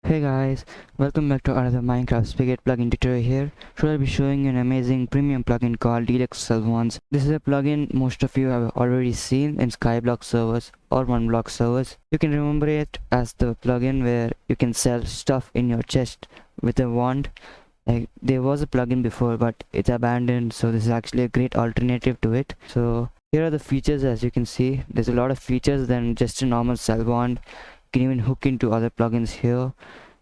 Hey guys, welcome back to another Minecraft Spigot plugin tutorial here. Today I'll be showing you an amazing premium plugin called DeluxeSellwands. This is a plugin most of you have already seen in Skyblock servers or OneBlock servers. You can remember it as the plugin where you can sell stuff in your chest with a wand. Like there was a plugin before but it's abandoned, so this is actually a great alternative to it. So here are the features. As you can see, there's a lot of features than just a normal sell wand. You can even hook into other plugins here,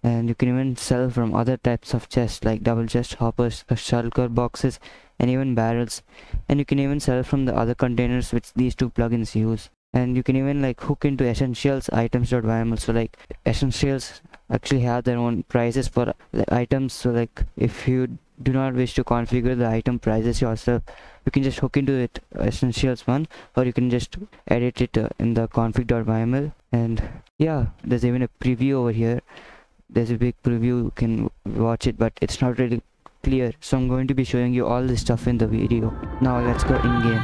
and you can even sell from other types of chests like double chest, hoppers, shulker boxes, and even barrels. And you can even sell from the other containers which these two plugins use. And you can even like hook into essentials items.yml. So like essentials actually have their own prices for the items. So like if you do not wish to configure the item prices yourself, you can just hook into it essentials one, or you can just edit it in the config.yml. And yeah, there's even a preview over here. There's a big preview, you can watch it, but it's not really clear, so I'm going to be showing you all this stuff in the video. Now let's go in game.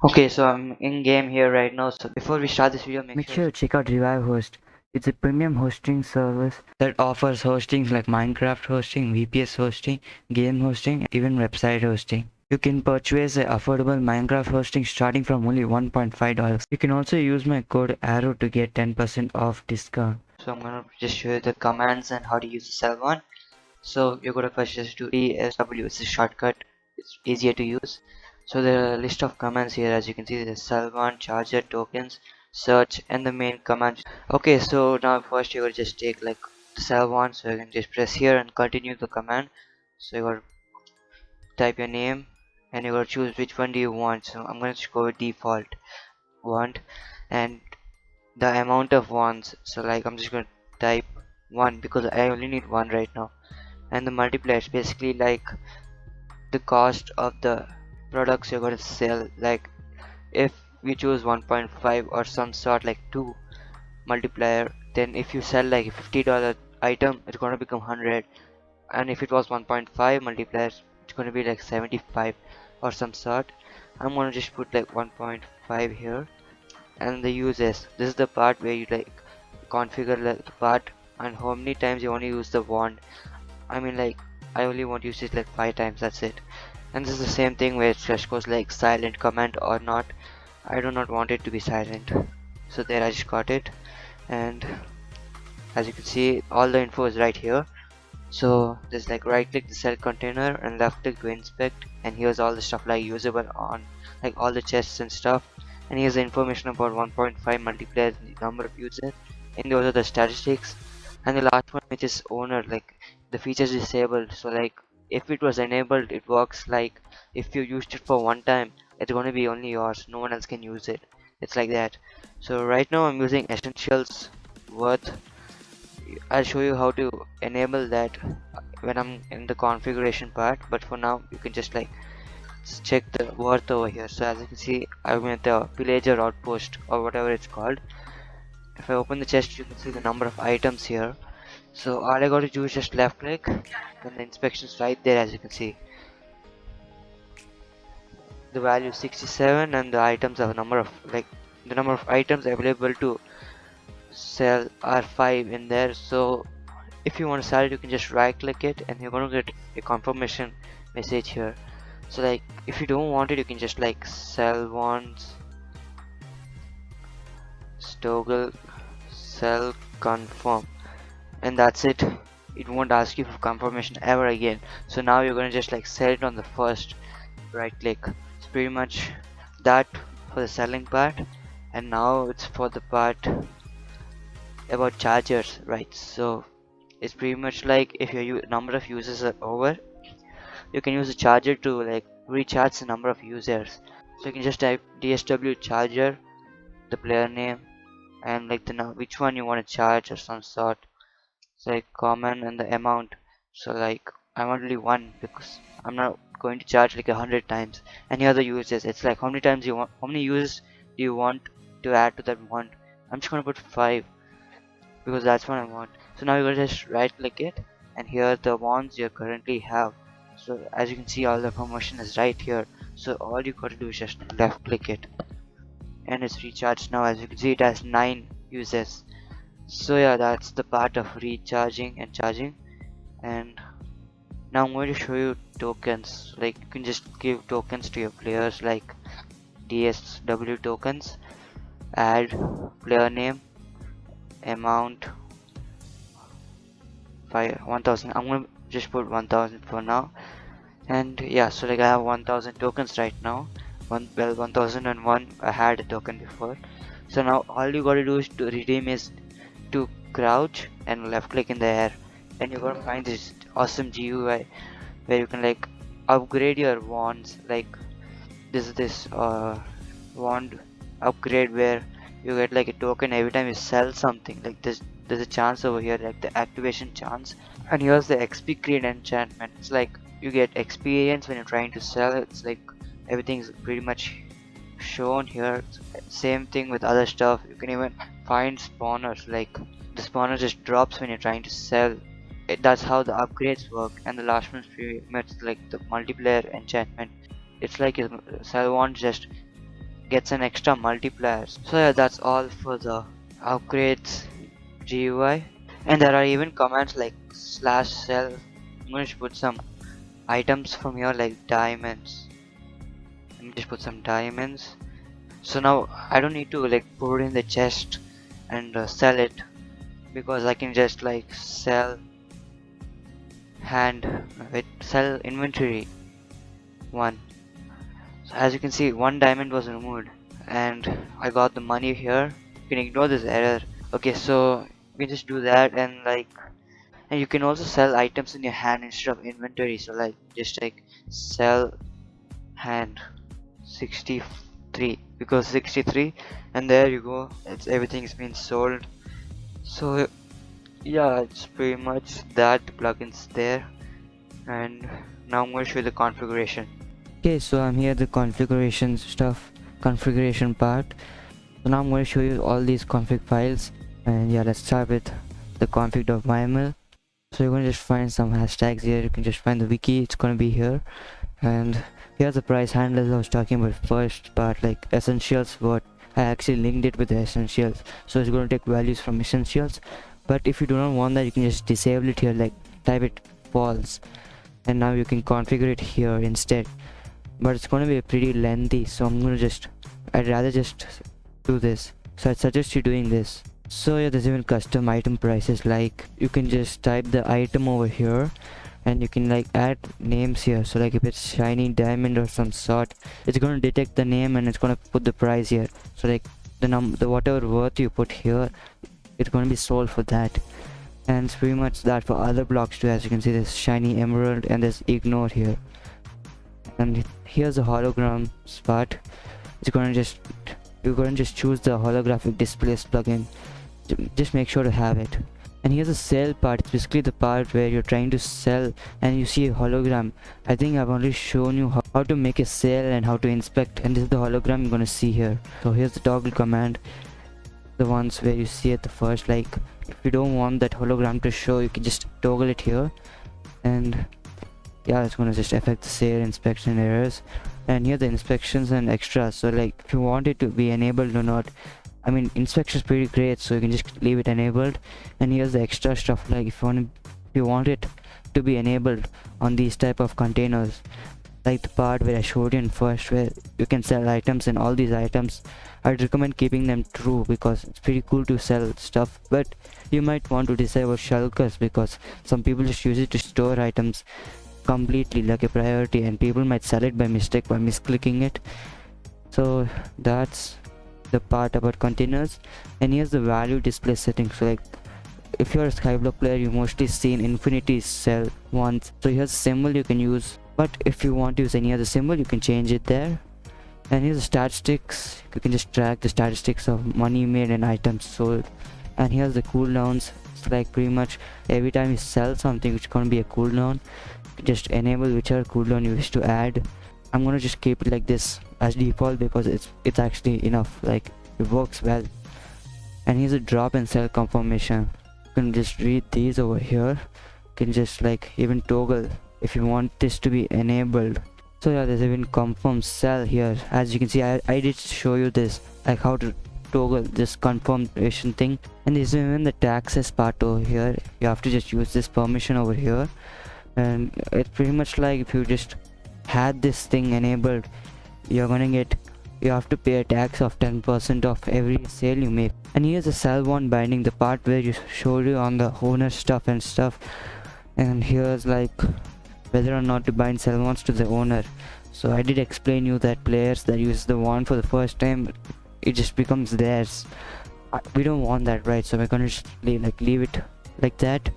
Okay, so I'm in game here right now. So before we start this video, make sure to check out ReviveHost. It's a premium hosting service that offers hostings like Minecraft hosting, VPS hosting, game hosting, even website hosting. You can purchase a affordable Minecraft hosting starting from only $1.5. You can also use my code ARROW to get 10% off discount. So I'm gonna just show you the commands and how to use the cell one. So you're gonna first just do ESW, it's a shortcut, it's easier to use. So there are a list of commands here. As you can see, there's Sellwan, charger, tokens, search, and the main command. Okay, so now first you're gonna just take like the Sellwan, so you can just press here and continue the command. So you're gonna type your name and you're gonna choose which one do you want. So I'm gonna go with default wand and the amount of wands. So like I'm just gonna type 1 because I only need 1 right now. And the multiplier is basically like the cost of the products you're going to sell. Like if we choose 1.5 or some sort like 2 multiplier, then if you sell like a $50 item, it's going to become 100. And if it was 1.5 multiplier, it's going to be like 75 or some sort. I'm going to just put like 1.5 here. And the uses, this is the part where you like configure the part and how many times you want to use the wand. I mean like I only want to use it like 5 times, that's it. And this is the same thing where it goes like silent comment or not. I do not want it to be silent, so there I just got it. And as you can see, all the info is right here. So there's like right click the cell container and left click to inspect, and here's all the stuff like usable on like all the chests and stuff. And here's the information about 1.5 multiplier, the number of users, and those are the statistics. And the last one, which is owner, like the features disabled. So like if it was enabled, it works like if you used it for one time, it's going to be only yours, no one else can use it. It's like that. So right now I'm using essentials worth. I'll show you how to enable that when I'm in the configuration part, but for now you can just like check the worth over here. So as you can see, I'm at the villager outpost or whatever it's called. If I open the chest, you can see the number of items here. So all I got to do is just left click, and the inspection is right there. As you can see, the value is 67, and the items are number of the number of items available to sell are 5 in there. So if you want to sell it, you can just right click it, and you're going to get a confirmation message here. So like if you don't want it, you can just like sell once, toggle sell confirm, and that's it. It won't ask you for confirmation ever again. So now you're gonna just like sell it on the first right click. It's pretty much that for the selling part. And now it's for the part about chargers, right? So it's pretty much like if your number of users are over, you can use the charger to like recharge the number of users. So you can just type DSW charger, the player name, and like the which one you want to charge or some sort. It's like common and the amount. So like I want only 1 because I'm not going to charge like 100 times. Any other uses, it's like how many times you want, how many users do you want to add to that one. I'm just gonna put 5 because that's what I want. So now you're gonna just right click it, and here are the ones you currently have. So as you can see, all the promotion is right here. So all you gotta do is just left click it, and it's recharged now. As you can see, it has 9 uses. So yeah, that's the part of recharging and charging. And now I'm going to show you tokens. Like you can just give tokens to your players, like DSW tokens. Add player name, amount 1000. I'm gonna just put 1000 for now. And yeah, so like I have 1000 tokens right now. 1001 I had a token before. So now all you gotta do is to redeem is to crouch and left click in the air, and you're gonna find this awesome GUI where you can like upgrade your wands. Like this wand upgrade where you get like a token every time you sell something. Like there's a chance over here, like the activation chance. And here's the XP creed enchantment. It's like you get experience when you're trying to sell. It's like everything's pretty much shown here. Same thing with other stuff. You can even find spawners, like the spawner just drops when you're trying to sell. That's how the upgrades work. And the last one's pretty much like the multiplayer enchantment. It's like your Sellwand just gets an extra multiplier. So yeah, that's all for the upgrades GUI. And there are even commands like /sell. I'm going to put some items from here like diamonds. Let me just put some diamonds. So now I don't need to like put it in the chest and sell it, because I can just like sell sell inventory 1. So as you can see, 1 diamond was removed and I got the money here. You can ignore this error. Okay, so you can just do that, and you can also sell items in your hand instead of inventory. So like just like sell hand 63, because 63, and there you go, everything's been sold. So yeah, it's pretty much that. Plugins there. And now I'm going to show you the configuration. Okay, so I'm here the configuration part. So now I'm going to show you all these config files. And yeah, let's start with the config.yml. So you're going to just find some hashtags here. You can just find the wiki, it's going to be here. And here's the price handlers I was talking about first part, like essentials. What I actually linked it with the essentials, so it's going to take values from essentials. But if you do not want that, you can just disable it here, like type it false, and now you can configure it here instead. But it's going to be pretty lengthy, so I'd rather just do this. So I suggest you doing this. So yeah, there's even custom item prices. Like you can just type the item over here, and you can like add names here. So like if it's shiny diamond or some sort, it's going to detect the name and it's going to put the price here. So like the whatever worth you put here, it's going to be sold for that. And it's pretty much that for other blocks too. As you can see, there's shiny emerald and there's ignore here. And here's the hologram spot. You're going to just choose the holographic displays plugin. Just make sure to have it. And here's the sell part. It's basically the part where you're trying to sell and you see a hologram. I think I've already shown you how to make a sale and how to inspect, and this is the hologram you're going to see here. So here's the toggle command, the ones where you see it the first. Like if you don't want that hologram to show, you can just toggle it here, and yeah, it's going to just affect the sale, inspection errors. And here the inspections and extras. So like if you want it to be enabled or not, I mean, inspection is pretty great, so you can just leave it enabled. And here's the extra stuff, like if you want it to be enabled on these type of containers, like the part where I showed you in first, where you can sell items, and all these items I'd recommend keeping them true, because it's pretty cool to sell stuff. But you might want to disable shulkers, because some people just use it to store items completely like a priority, and people might sell it by mistake by misclicking it. So that's the part about containers. And here's the value display settings. So like if you're a Skyblock player, you mostly seen infinity sell once, so here's a symbol you can use. But if you want to use any other symbol, you can change it there. And here's the statistics. You can just track the statistics of money made and items sold. And here's the cooldowns. It's like pretty much every time you sell something, it's gonna be a cooldown. Just enable whichever cooldown you wish to add. I'm gonna just keep it like this as default, because it's actually enough, like it works well. And here's a drop and sell confirmation. You can just read these over here. You can just like even toggle if you want this to be enabled. So yeah, there's even confirm cell here. As you can see, I did show you this, like how to toggle this confirmation thing. And there's even the taxes part over here. You have to just use this permission over here, and it's pretty much like if you just had this thing enabled, you're gonna get, you have to pay a tax of 10% of every sale you make. And here's the Sellwand binding, the part where you showed you on the owner stuff and stuff. And here's like whether or not to bind Sellwands to the owner. So I did explain you that players that use the wand for the first time, it just becomes theirs. We don't want that, right? So we're gonna just leave it like that.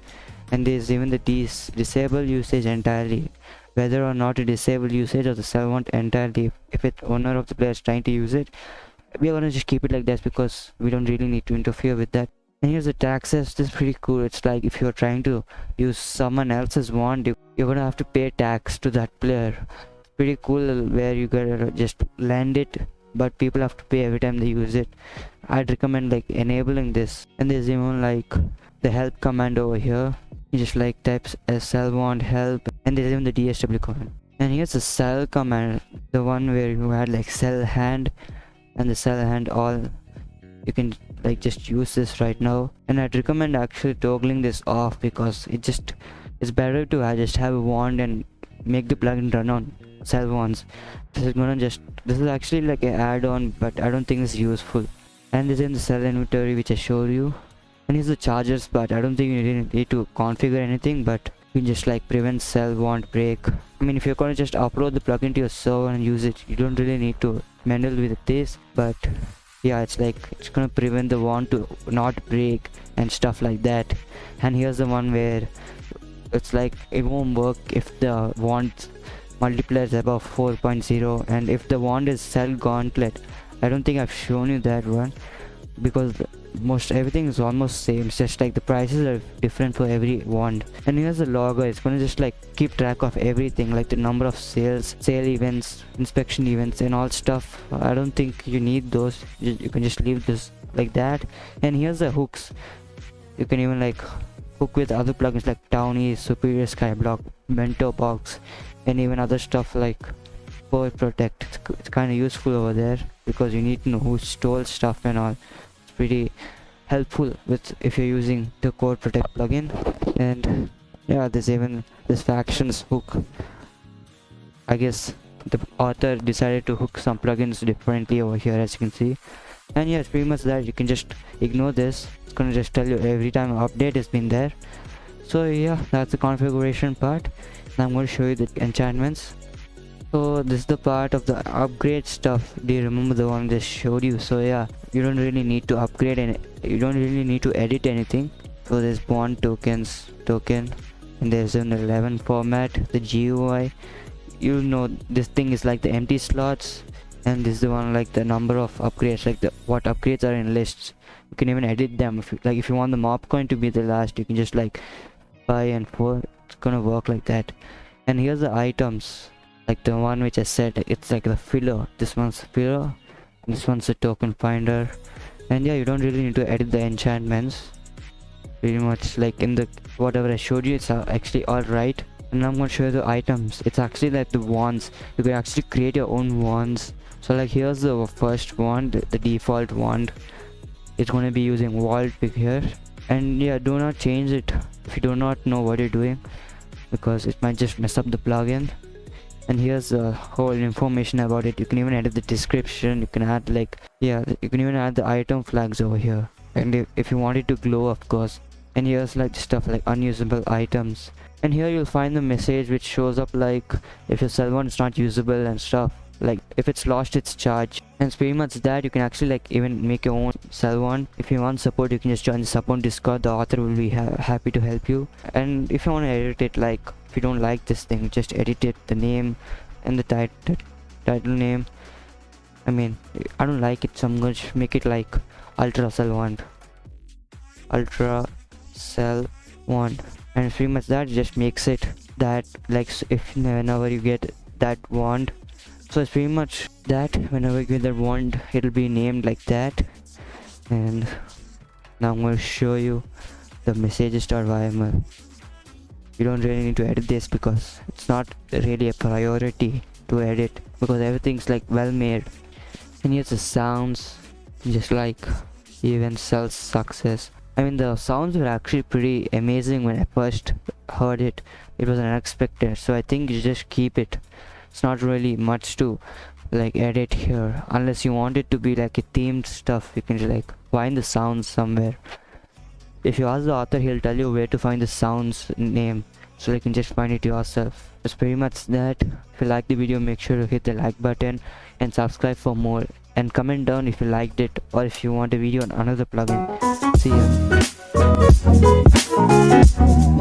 And there's even the disable usage entirely, whether or not to disable usage of the Sellwand entirely. If it's owner of the player is trying to use it, we're gonna just keep it like that because we don't really need to interfere with that. And here's the taxes. This is pretty cool. It's like if you're trying to use someone else's wand, you're gonna have to pay tax to that player. It's pretty cool where you gotta just land it, but people have to pay every time they use it. I'd recommend like enabling this. And there's even like the help command over here. You just like types Sellwand help, and there's even the DSW command. And here's the sell command, the one where you had like sell hand and the sell hand all. You can like just use this right now, and I'd recommend actually toggling this off because it's better to just have a wand and make the plugin run on Sellwands. This is actually like an add-on, but I don't think it's useful. And this is in the sell inventory which I showed you. And here's the chargers part. I don't think you really need to configure anything, but you can just like prevent Sellwand break. I mean, if you're gonna just upload the plugin to your server and use it, you don't really need to meddle with this, but yeah, it's gonna prevent the wand to not break and stuff like that. And here's the one where it's like it won't work if the wand multiplier is above 4.0, and if the wand is cell gauntlet. I don't think I've shown you that one because everything is almost same. It's just like the prices are different for every wand. And here's the logger. It's gonna just like keep track of everything, like the number of sales, sale events, inspection events and all stuff. I don't think you need those. You can just leave this like that. And here's the hooks. You can even like hook with other plugins like Townie, Superior Skyblock, Bento Box, and even other stuff like Core Protect. It's kind of useful over there because you need to know who stole stuff and all. It's pretty helpful with if you're using the Core Protect plugin. And yeah, there's even this factions hook. I guess the author decided to hook some plugins differently over here, as you can see. And yeah, it's pretty much that. You can just ignore this. It's gonna just tell you every time an update has been there. So yeah, that's the configuration part. Now I'm going to show you the enchantments. So this is the part of the upgrade stuff. Do you remember the one I just showed you? So yeah, you don't really need to upgrade and you don't really need to edit anything. So there's bond tokens, and there's an 11 format, the GUI. You know this thing is like the empty slots, and this is the one like the number of upgrades, like what upgrades are in lists. You can even edit them. If you want the mob coin to be the last, you can just like 5 and 4. It's gonna work like that. And here's the items, like the one which I said, it's like the filler. This one's filler, this one's the token finder. And yeah, you don't really need to edit the enchantments. Pretty much like in the whatever I showed you, it's actually alright. And I'm gonna show you the items. It's actually like the wands. You can actually create your own wands. So like here's the first wand, the default wand. It's gonna be using Vault Pick here. And yeah, do not change it if you do not know what you're doing, because it might just mess up the plugin. And here's the whole information about it. You can even edit the description. You can add like, yeah, you can even add the item flags over here, and if you want it to glow, of course. And here's like stuff like unusable items. And here you'll find the message which shows up like if your Sellwand is not usable and stuff, like if it's lost its charge. And it's pretty much that. You can actually like even make your own Sellwand. If you want support, you can just join the support Discord. The author will be happy to help you. And if you want to edit it, like if you don't like this thing, just edit it, the name and the title name. I mean, I don't like it, so I'm going to make it like Ultra Sellwand. And it's pretty much that. Just makes it that like if whenever you get that wand, so it's pretty much that whenever you get that wand, it'll be named like that. And now I'm going to show you the messages.yml. you don't really need to edit this because it's not really a priority to edit because everything's like well made. And here's the sounds, just like even sales success. I mean, the sounds were actually pretty amazing when I first heard it. It was unexpected, so I think you just keep it. It's not really much to like edit here unless you want it to be like a themed stuff. You can just like find the sounds somewhere. If you ask the author, he'll tell you where to find the sounds name, so you can just find it yourself. That's pretty much that. If you like the video, make sure to hit the like button and subscribe for more, and comment down if you liked it or if you want a video on another plugin. See ya.